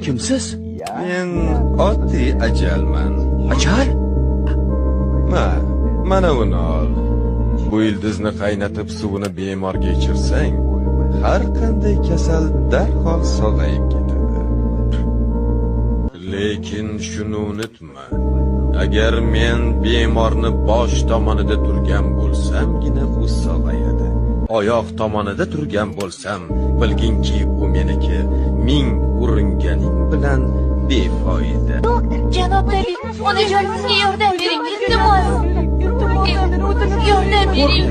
Kimsiz? Men oddiy ajalman. Ajal? Mana uni ol. Bu ildizni qaynatib suvini bemorga ichirsang, har qanday kasal darhol sog'ayib ketadi. Lekin shuni unutma. Agar men bemorni bosh tomonida turgan bo'lsamgina u sog'ayadi. Oyoq tomonida turgan bo'lsam, bilginki u meniki. Ming uringaning bilan befoyda. Janob tabib, onajonimizga yordam bering, iltimos. Yordam bering.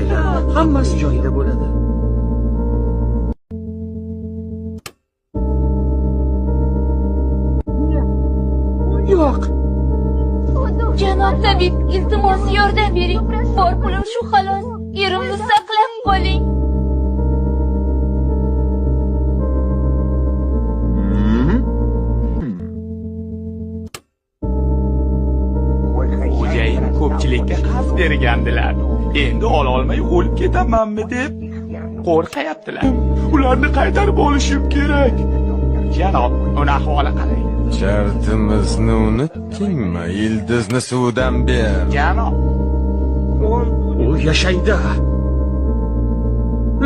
Hammasi joyida bo'ladi. Yo'q. Janob tabib, iltimos yordam bering. Bor pulim shu xolos. Erimni saqlab qoling. Xo'jayin ko'pchilikka qarz bergandilar. Endi ololmay o'lib ketamanmi deb qo'rqayaptilar. Ularni qaytarib olishim kerak. Janob, uni ahvoli qarang. Shartimizni unutdingmi? Ildizni suvdan ber. Janob, U yashaydi.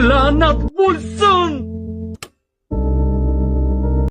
La'nat bo'lsin!